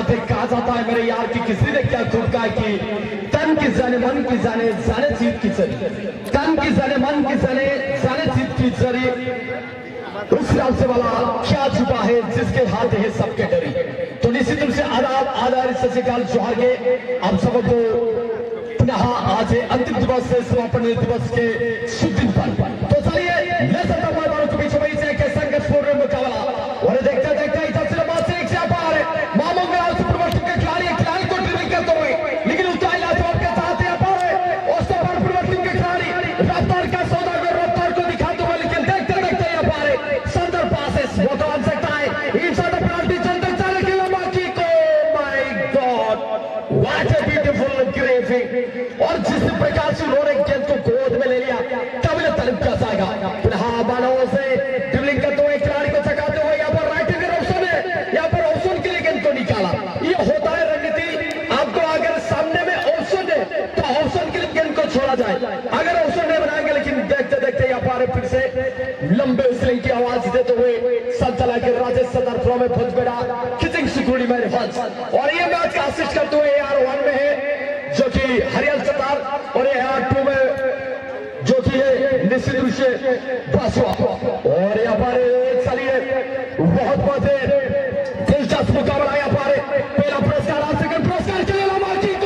बात है, कहा जाता है मेरे यार की किसी ने क्या खूब कहा कि तन की जाने मन की जाने जाने चीज की चली, तन की जाने मन की जाने जाने चीज की चली। उस रास्ते वाला क्या छुपा है जिसके हाथ है सबके डरी। तो निश्चित रूप से आदाब आदार सत श्री अकाल जोहार के आप सबको पुनः आज अंतिम दिवस से समापन दिवस के शुभ दिन पर। तो चलिए नजर वालों के बीच में के संघर्षपूर्ण मुकाबला और देखते देखते इधर से बात से एक से पार मामों के आज प्रवर्तक के खिलाड़ी को ड्रिबलिंग करते हुए लेकिन उताई लाजवाब के साथ यहाँ पर और सब प्रवर्तक के खिलाड़ी रफ्तार का सौदागर रफ्तार को दिखाते हुए लेकिन देखते देखते यहाँ पर सुंदर पासेस वो तो आ सकता है इनसाइड द पेनल्टी चलते चले के लमाकी को my god what a beautiful engraving. और जिस प्रकार से उन्होंने गेंद को गोद में ले लिया तब ये तलब क्या जाएगा पुनः बालों से ड्रिबलिंग करते हुए खिलाड़ी को चकाते हुए यहाँ पर राइट विंगर ऑप्शन है, यहाँ पर ऑप्शन के लिए गेंद को निकाला। ये होता है रणनीति, आपको अगर सामने में ऑप्शन है तो ऑप्शन के लिए गेंद को छोड़ा जाए, अगर ऑप्शन नहीं बनाएंगे लेकिन देखते देखते यहाँ पर फिर से लंबे स्लिंग की आवाज देते हुए सब चला के राजेश सदर फ्लो में पहुंच बेड़ा किचिंग सिक्योरिटी मेरे फंस और ये मैच का असिस्ट करते हुए यार 1 में है जो कि हरियाल सतार और यार 2 में जो कि है निश्चित रूप से बासुआ। और यहाँ पर चलिए बहुत बहुत दिलचस्प मुकाबला यहाँ पर पहला पुरस्कार सेकंड पुरस्कार के लिए लमाकी को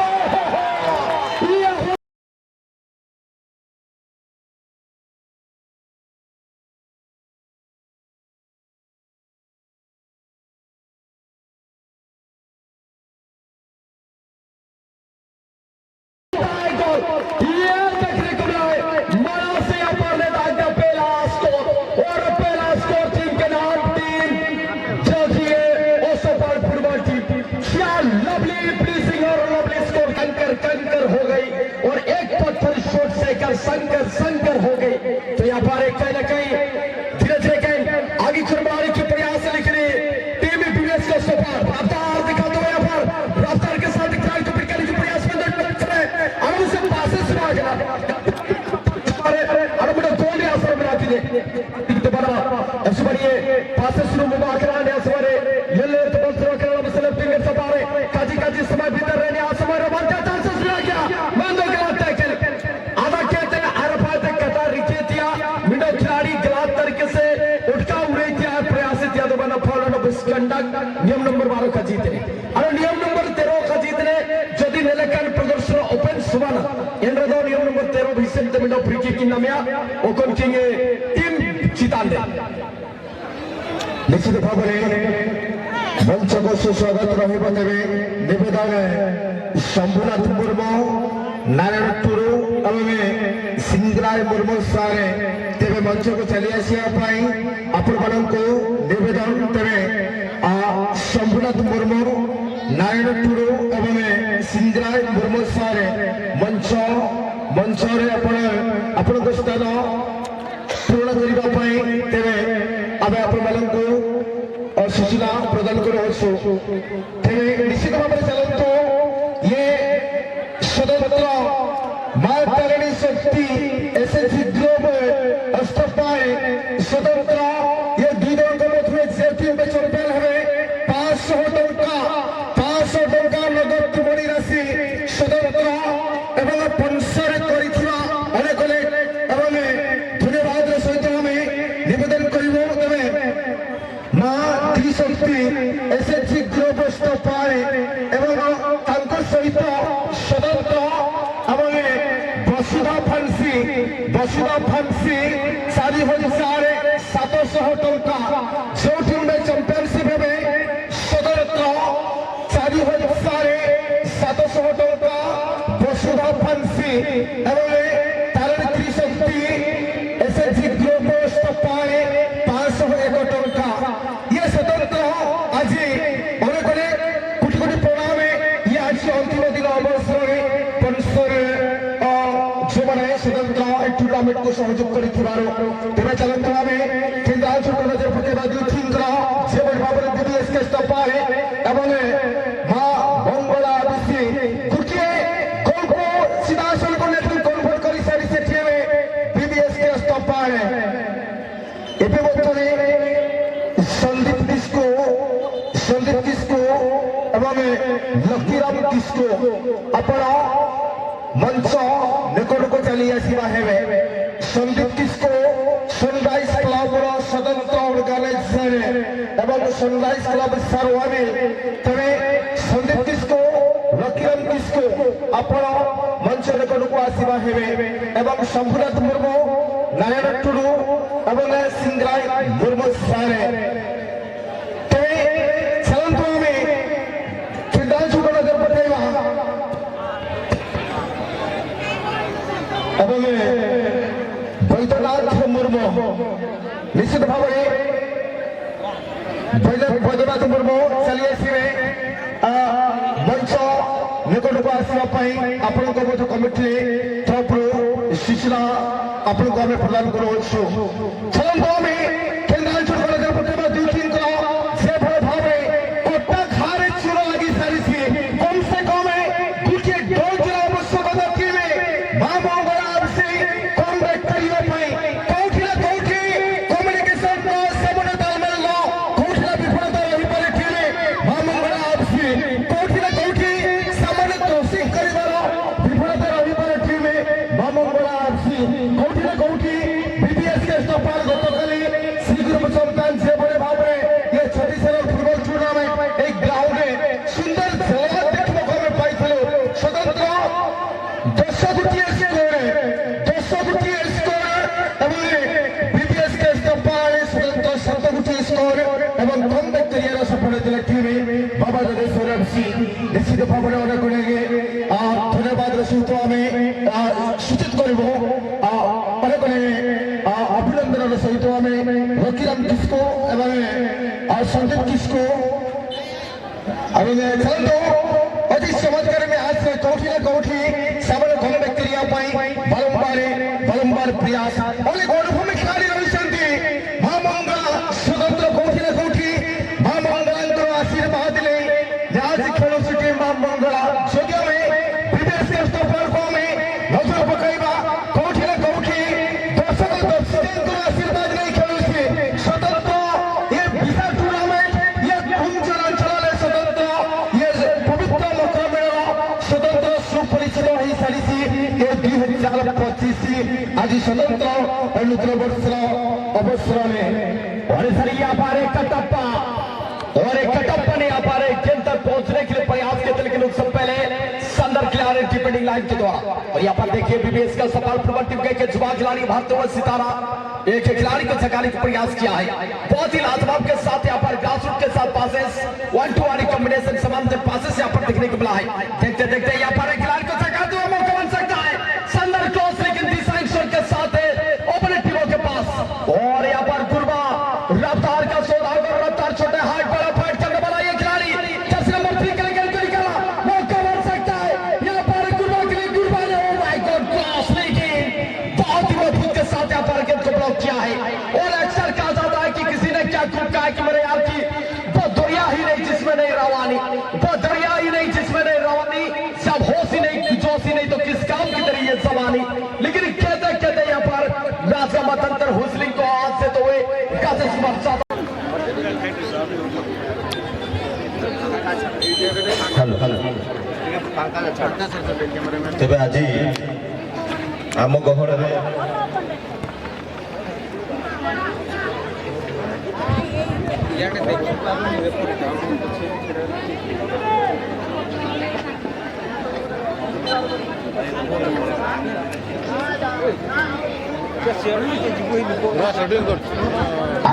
संकर हो गई। तो यहाँ पर कहीं ना कहीं धीरे धीरे कहीं आगे खुरबारी के प्रयास लेकिन टीम बीएस को सफल रफ्तार दिखाते हुए यहाँ पर रफ्तार के साथ खिलाड़ी को करने के प्रयास में और उसे पासेस में आ गया और मुझे गोल यहाँ पर बनाती है दोबारा ऐसे बढ़िए पासेस शुरू में आकर आने ऐसे बड़े ये ले तो बस रोक रहा है मतलब फिंगर से पारे काजी काजी समय भीतर रहने आ समय रोमान का चांसेस मिला गया बंदों के बाद तय आधा कहते हैं अरफात कतार रिचे दिया मिडो खिलाड़ी गलत तरीके से उठका उड़े दिया प्रयास दिया तो बना फॉलो ऑफ कंडक्ट नियम नंबर 12 का जीतने और नियम नंबर 13 का जीतने यदि नेलकन प्रदर्शन ओपन सुवर्ण एंड्रदो नियम number 13 विसेंट मिडो free kick नामिया ओकन king team जितान दे निश्चित भाव मंच को सुस्वागत रहिबा तेबे निवेदन शंभुनाथ मुर्मू नारायण टुरु एवं सिंगराय मुर्मू सारे तेरे मंच को चली आसिया आपण को निवेदन तेरे शंभुनाथ मुर्मू नारायण टुरु एवं सिंगराय मुर्मू सारे मंच रे आपण को स्थान पूर्ण करने तेरे आम आपण को सूचना प्रदान करूँ तेरे निश्चित भाव में चलतु ये स्वतंत्र माय तारिणी शक्ति एसएससी ग्लोब स्तर स्वतंत्र ये 2 दल के मध्य जेटी में चैंपियन है 500 टंका नगद मणि राशि स्वतंत्र एवं स्पॉन्सर करिथिबा अनेक एवं धन्यवाद सहित हमें निवेदन करिवो तबे मां त्रिशक्ति एसएससी ग्लोब स्तर एवं तांकर सहित स्वतंत्र बसुधा फंसी 4,700 टंका जो टीम में चैंपियनशिप में स्वतंत्र 4,700 टंका बसुधा फंसी एवं तारण त्रिशक्ति एसएससी ग्लोब पाए 501 टंका ये स्वतंत्र आज अनेक कोटि कोटि प्रणाम ये आज अंतिम दिन अवसर स्वतंत्र टूर्नामेंट को सहयोग कर चलते हमें केन्द्र नजर प्रतिवादी से भाव में बीबीएस के स्टपा है एवं मां मंगला ऋषि कुर्की गोल को सीधासल को नेट कन्वर्ट कर सारी सेठी में बीबीएस के स्टपा है एपे मध्य संदीप किस्को एवं लकीराम किस्को आपण मंच निकट को चली आसीबा हेबे संदीप किस्को सनराइज क्लब रो स्वतंत्र ऑर्गेनाइजेशन एवं सनराइज क्लब सरवानी तबे संदीप किस्को लकीराम किस्को आपण मंच निकट को आसीबा हेबे एवं शंभुनाथ मुर्मू नारायण टुडू एवं सिंगराय मुर्मू सारे तबे चलंतु में खेदांशु को नजर पड़ेगा एवं बैद्यनाथ मुर्मू निश्चित भाव बैद्यनाथ मुर्मू चली आसवे मंच निकट को आसवाई आपण कमिटी तरफ सूचना आपण को आम प्रदान करूँ चलते आम केन्द्रांचल नजर पड़ेगा दुई तीन से भाव कोटा खारे चूर लगी सारी कम से कम गोटे डोज आवश्यकता थी माँ मंगला से कम कौटी ना कौटी कम्युनिकेशन सेवन तालमेल कौटी विफलता रही पारे थी माँ मंगला कौटी ना कौटी सामान क्रॉसिंग कर विफलता रही पारे थी माँ मंगला कौटी ना कौटी बीबीएस के स्टॉपर गतकाली श्रीगुरु संतान से बड़े भाव ये छत्तीसगढ़ फुटबॉल टूर्नामेंट एक ग्राउंड में सुंदर झलक देखने को हमें पाई स्वतंत्र 200 गोटी स्कोर बीबीएस के स्टॉपर स्वतंत्र 7 गोटी स्कोर एवं कम बैक्टेरिया सफलता टीम बाबा जगेश्वर एफसी निश्चित भाव में धन्यवाद सहित आम सूचित करूँ अभिनंदन सहित आम लकीराम किस्को एवं संदीप किस्को चलते अति चमत्कार में आज से कौटी ना कौटी सामान कम बैक्टेरिया बारंबार प्रयास गौरवभूमि खिलाड़ी रही माँ मंगला स्वतंत्र कौटी ना कौटी माँ मंगला आशीर्वाद ले आज खेल टीम माँ मंगला जगह में विदेश के स्तर को नजर पकड़ा कौटी ना कौटी दर्शक आशीर्वाद नहीं खेल स्वतंत्र ये विशाल टूर्नामेंट ये कुंजरांचल स्वतंत्र ये पवित्र मकर मेला स्वतंत्र सुपरिचित हो सारी ये 2025 आज स्वतंत्र नूतन वर्ष अवसर में और एक कटप्पा ने यहाँ पर गेंद तक पहुंचने के लिए प्रयास किए थे लेकिन उससे पहले संदर खिलाड़ी डिफेंडिंग लाइन के द्वारा और यहाँ पर देखिए बीबीएस का सफल प्रवर्तित के जुआ खिलाड़ी भारतीय हुआ सितारा एक खिलाड़ी को जगाने का प्रयास किया है बहुत ही लाजवाब के साथ यहाँ पर ग्रासरूट के साथ पासेस 1-2 कॉम्बिनेशन समानते पासेस यहाँ पर देखने को मिला है देखते देखते यहाँ पर खिलाड़ी को जगाते हुए मौका बन सकता है संदर क्रॉस लेकिन दिशा के साथ ओपन टीमों के पास और यहाँ पर गुरबा रफ्तार का सौदागर रफ्तार छोटे हाथ बड़ा फाइट करने वाला ये खिलाड़ी 10 नंबर 3 के लिए निकाला मौका बन सकता है यहाँ पर गुरबा के लिए गुरबा ने ओ माय गॉड क्रॉस लेकिन बहुत ही मजबूत के साथ यहाँ पर गेंद को ब्लॉक किया है और अक्सर कहा जाता है कि किसी ने क्या खूब कहा कि मेरे यार की वो दरिया ही नहीं जिसमें नहीं रवानी वो दरिया ही नहीं जिसमें नहीं रवानी सब होश ही नहीं जोश ही नहीं तो किस काम की तरह ये जबानी लेकिन कहते कहते यहाँ पर राजा मतंत्र हुसलिंग को हाथ से तो हुए तेरे आज आम गहन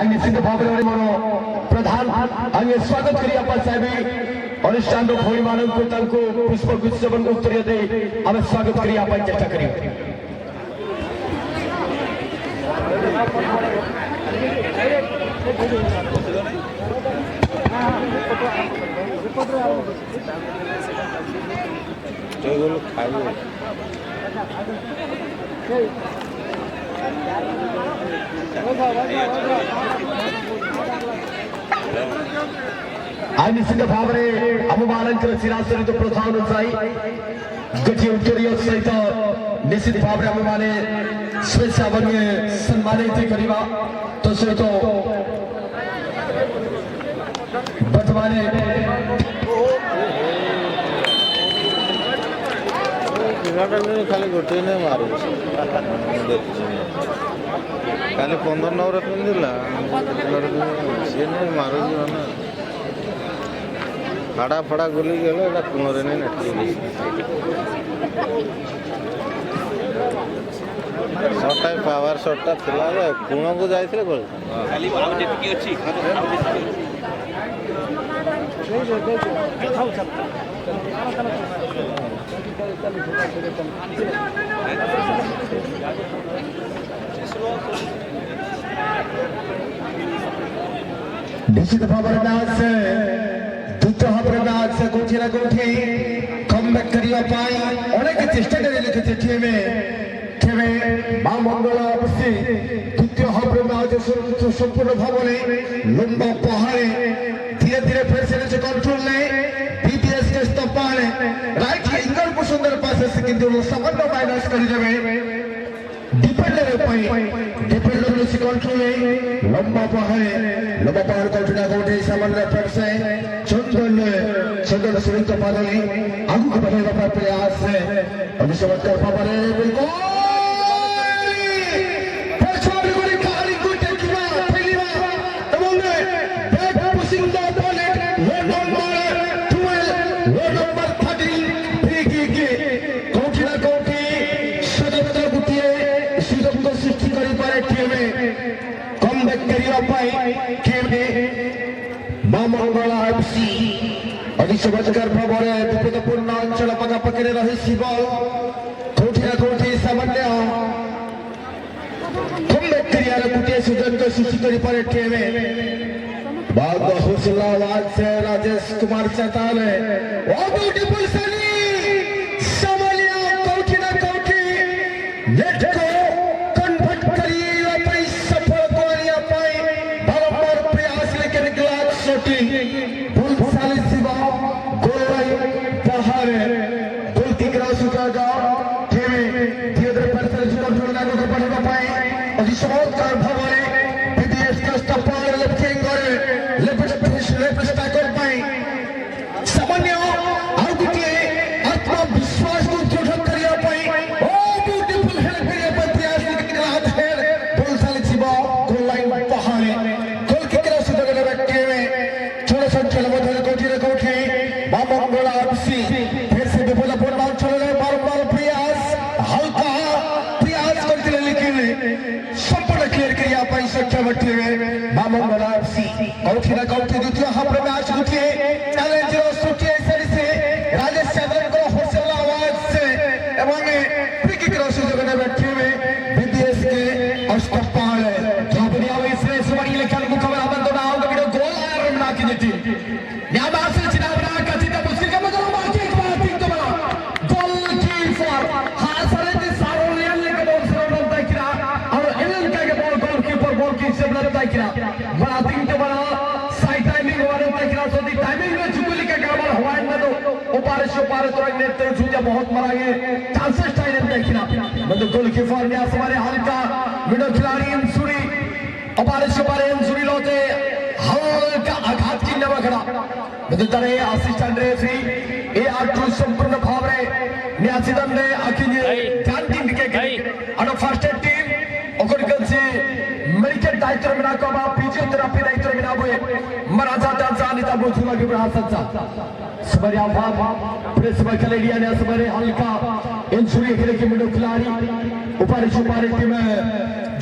निश्चित भाव में प्रधान आगे स्वागत करिए साहेब अनुष्ठान भौणी मानव को पुष्पगुच्छ उत्तर दे आम स्वागत करिए चर्चा करिए आज निश्चित भाव में आम मान चिराचरित प्रथा अनुसार गति उत्तरीय सहित निश्चित भाव में आम मैंने स्वेच्छा सम्मानित करवा तो सहित वर्तमान ଖାଲି ଗୋଟିଏ ନେଇ ମାରୁଛି କାଲି 15 ନମ୍ବର ପିନ୍ଧିଲା ସିଏ ନେଇ ମାରୁଛି ମାନେ ଫାଡ଼ା ଫାଡ଼ା ଗୁଲିକି ଗଲେ ଏଇଟା କୁଣରେ ନେଇ ନାଟିକି ସଟ୍ଟା ପାୱାର ସଟ୍ଟା ଥିଲା ଯେ କୁଣକୁ ଯାଇଥିଲେ ଗୋଲ निश्चित भाବରେ ମ୍ୟାଚ୍ ଦ୍ରୁତ ଭାବରେ ମ୍ୟାଚ୍ କୋଉଠି ନା କୋଉଠି କମ୍ବ୍ୟାକ୍ କରିବା ପାଇଁ ଅନେକ ଚେଷ୍ଟା କରି ଲେଖିଛି ଟିମ୍ କେବେ ମା ମଙ୍ଗଳ ବସି ଦ୍ୱିତୀୟ ହାଫରେ ମ୍ୟାଚ୍ ସମ୍ପୂର୍ଣ୍ଣ ଭାବରେ ଲମ୍ବା ପହାରେ धीरे धीरे फिर से नीचे कंट्रोल ले बीबीएस के स्टॉपाने राइट एंगल को सुंदर पास से किंतु वो समन्वय माइनस कर जावे डिफेंडर से कंट्रोल ले लंबा पहाड़ कंट्रोल कोटे समन्वय फिर से चंद्र सुनील पादली आगू को बढ़ाने का प्रयास है अभी चमत्कार पापा ने बिल्कुल चमत्कार भावे विपदपूर्ण अंचल पगापखे रही बल कौटी ना कौटी सामान्य गोटे सुजन सृष्टि कर हौसलाबाद से राजेश कुमार चेताले नेट को कन्वर्ट करिए सफल बारंबार प्रयास लेकिन ग्लास शॉटिंग चमत्कार भावे बीबीएस के स्टॉपर लेफ्टिंग करे लेफ्ट टैकल पाई सामान्य आउ गुटिए आत्मविश्वास को दृढ़ करिया पाई ओ ब्यूटीफुल हेड करिया पाई प्रयास लेकिन हाथ हेड बॉल साले छिबा गोल लाइन पहाड़े गोल किकर सुधा गले बैठे में छोड़ संचल मध्य कोठी बामंगला आरसी फिर से विपदपूर्ण अंचल बारंबार प्रयास हल्का प्रयास करते लेकिन संपूर्ण क्लियर करिया पाई सक्षम बटे बामंगला आरसी कौठी ना कौठी द्वितीय हाफ में मैच गुटिए चैलेंज सुटिए सरी से राजेश यादव को हौसला आवाज से एवं फ्री किक सुযোগ ने बैठे में बीबीएस के अष्टपाल जाबरिया में से सुवरी लेकर मुकाबला बंद ना होगा वीडियो गोल आया रमना की टीम यहां बात से चिनावरा का जीता मुश्किल का मतलब बाकी एक बार ठीक तो बना गोलकीपर हां सरे ते सारो रियल के बॉल से उड़ता किरा और एलन का के बॉल गोलकीपर बॉल की से उड़ता किरा बड़ा टीम तो बना साइड टाइमिंग वाले किरा सो दी टाइमिंग में चुकुली का गड़बड़ हुआ है तो ऊपर से नेट छूजा बहुत मरांगे चांसेस टाइम देखना मतलब गोलकीपर ने हमारे हल्का मिडल खिलाड़ी इंसुरी ऊपर से इंसुरी लोते हल्का आघात की नवा खड़ा बदलतारे असिस्टेंट रेफरी ए आटू संपूर्ण भावरे न्यासिदंडे अखिनी ध्यान टीम के अनो फर्स्ट एड टीम ओकर से मेडिकल दायित्व में नाको बा फिजियोथेरेपी दायित्व में नाबो मराजा दांसानी ता बोथुला के हासचा सबरिया भाव प्रेस में कलेडिया ने सबरे हल्का इंसुरी खेले के मिडल खिलाड़ी ऊपर टीम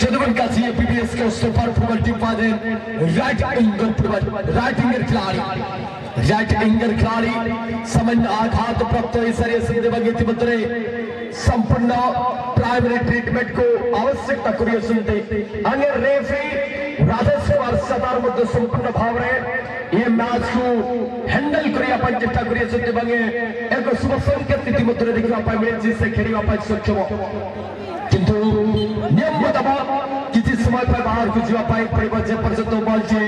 जदवन का सी बीबीएस के सुपर फुटबॉल टीम पादे राइट एंगल खिलाड़ी सामान्य आघात प्राप्त सरिया सिंधे बगे बंदरे संपूर्ण प्राइमरी ट्रीटमेंट को आवश्यकता करिए सुनते अंगे रेफरी राजेश कुमार सदार मध्य संपूर्ण भावरे ये मैच को हैंडल करिया पाई चेष्टा करिए सुनते बगे एक शुभ संकेत नीति मध्य देखा पाई मैच से खेलिया पाई सक्षम किंतु नियम मुताबिक किसी समय पर बाहर को जीवा पाई परिवर्तन जे पर्यंत बॉल जे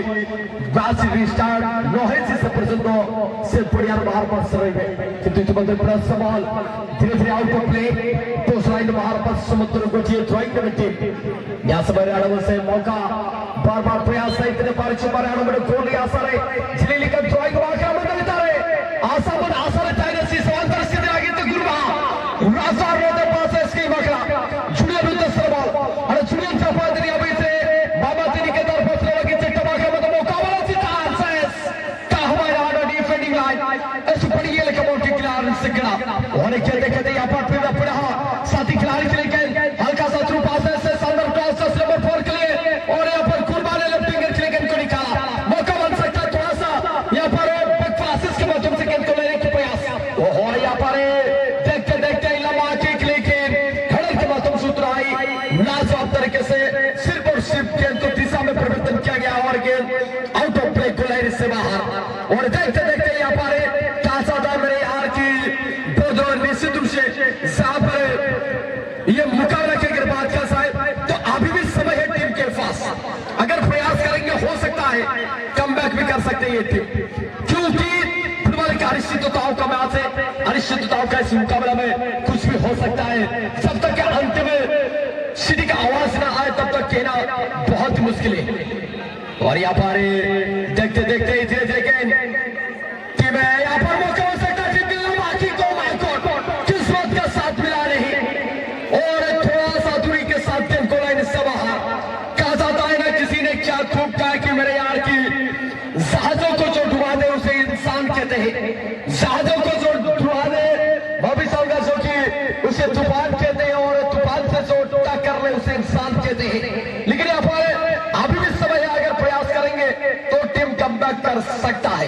मैच रिस्टार्ट न है से पर्यंत से परियार बाहर पर रहे किंतु इतने प्लस सवाल धीरे out of play post line बाहर पर समुद्र को जी थ्रोइंग टीम या समय आड़व से मौका बार प्रयास इतने पार छुपा रहे आड़व गोल आशा रहे जिले का थ्रोइंग वाकई बदलता रहे आशा टाइगर सी सवाल परिस्थिति आगे तो गुरुवा राजा सुपर ये लेकर बॉल की खिलाड़ी से गिरा और खेलते खेलते यहाँ पर फिर पड़ा साथी खिलाड़ी के लिए हल्का सा थ्रू पास है शानदार क्रॉस नंबर 4 के लिए और यहाँ पर कुर्बान लेफ्ट विंगर के लिए गेंद को निकाला मौका बन सकता है थोड़ा सा यहाँ पर बिग पासेस के माध्यम से गेंद को लेने की प्रयास ओहो यहाँ पर देखते देखते लंबा किक लेकिन हेडर के माध्यम से उतराई लाजवाब तरीके से सिर्फ और सिर्फ गेंद को दिशा में परिवर्तन किया गया और गेंद आउट ऑफ प्ले गोलाई से बाहर और देखते देखते यहाँ पर मेरे यार की दो निश्चित रूप से जहां पर ये मुकाबला की अगर बात कर साहब तो अभी भी समय है टीम के पास अगर प्रयास करेंगे हो सकता है कमबैक भी कर सकते हैं ये टीम क्योंकि फुटबॉल की अनिश्चितताओं का मैच है अनिश्चितताओं का इस मुकाबला में कुछ भी हो सकता है जब तक अंत में सीटी का आवाज ना आए तब तक कहना बहुत मुश्किल है और यहाँ पर देखते देखते धीरे धीरे मैं यहाँ पर मौका हो सकता है बाकी को किस्मत का साथ मिला नहीं और थोड़ा सा दूरी के साथ गेंद को लाइन से बाहर कहा जाता है ना किसी ने क्या खूब कहा कि मेरे यार की जहाजों को जो डुबा दे उसे इंसान कहते हैं जहाजों को जो डुबा दे भाभी साहब का जो कि उसे तूफान कहते हैं और तूफान से जो टक्कर ले उसे इंसान कहते हैं लेकिन यहाँ पर अभी भी समय है अगर प्रयास करेंगे तो टीम कमबैक कर सकता है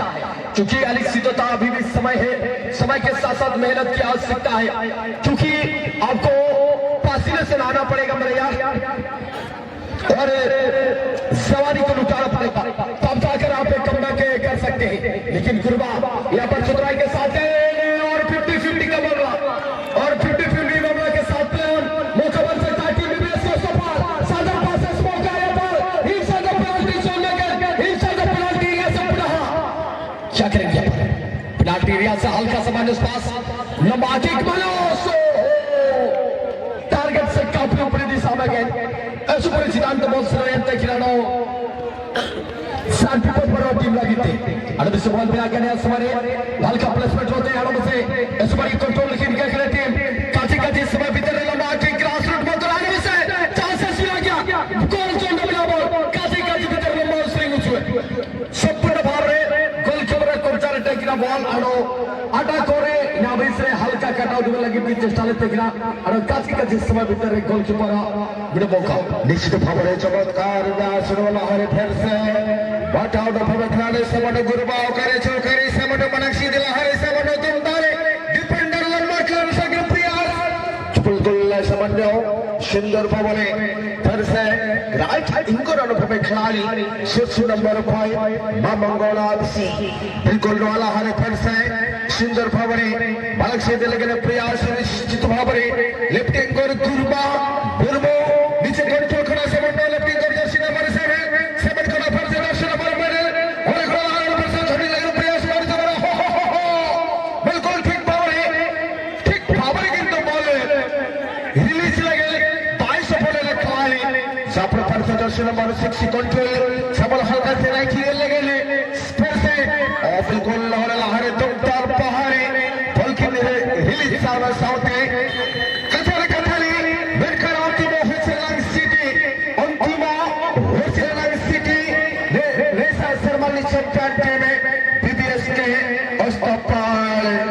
क्योंकि अनिश्चितता अभी भी समय है समय के साथ साथ मेहनत की आवश्यकता है क्योंकि आपको पसीने से नहाना पड़ेगा मेरे यार और सवारी को लुटाना पड़ेगा तब जाकर आप एक कमबैक कर सकते हैं लेकिन गुरबा यहाँ पर चतुराई के साथ और 50-50 का मामला और 50-50 मामला के साथ मौका बन सकता है टीम में सादा पासेस मौका है पर इनसाइड द पेनल्टी जोन में इनसाइड द पेनल्टी एरिया से क्या करेंगे पेनल्टी एरिया से हल्का सा माइनस पास लंबा किक मारो टारगेट से काफी ऊपरी दिशा में गए ऐसे परिस्थिति बहुत सरल खिलाड़ो शांति पर टीम लगी थी अडब से बॉल बिना गया समारे हल्का प्लेसमेंट होते हैं अडब से ऐसे बड़ी कंट्रोल लेकिन क्या करे टीम काची समय भीतर लंबा किक ग्रास रूट में आने से चांसेस मिला गया गोल जोन में मिला बॉल काची भीतर लंबा स्विंग हुए संपूर्ण भाव रे गोल कीपर कोचार टेकिना बॉल आडो अटैक करे ना बिसरे हल्का कटाव दिवे लगी बीच स्टाइल टेकिना और काची समय भीतर गोल कीपर बिना मौका निश्चित भाव रे चमत्कार दास रोला हरे फिर से बटाव दफा खिलाड़ी समन गुरबाव करे चौकरी समन मनक्षी दिला हरे समन तुमदारे डिफेंडर लंबा खिलाड़ी से प्रयास चुपलगुल्ला समन्यो सुंदर भवने फिर से राइट इनको अनुभव खिलाड़ी शीर्ष नंबर 5 मामंगोला सी बिल्कुल वाला हरे फिर से सुंदर भवने बालक से दिले गए प्रयास निश्चित भावरे लेफ्टिंग कर गुरबा गुरबो नीचे कंट्रोल खड़ा समन्यो लेफ्टिंग कर जर्सी नंबर 7 खड़ा फिर से दर्शन नंबर और खड़ा हरे फिर से छोड़ी लगे प्रयास मार जरा हो बिल्कुल ठीक भावरे किंतु बॉल रिलीज लगे 22 बोले खिलाड़ी जाफर फिर से दर्शन नंबर 6 कंट्रोल सबल हल्का से नहीं खेल लगे फिर से और बिल्कुल लहरे तुम तार पहाड़े बॉल की रिलीज सारा साउथ कथाली बेकर अंतिम होचेलांग सिटी अंतिम होचेलांग सिटी रेसा शर्मा ने चैंपियन टीम बीबीएस के अस्तपाल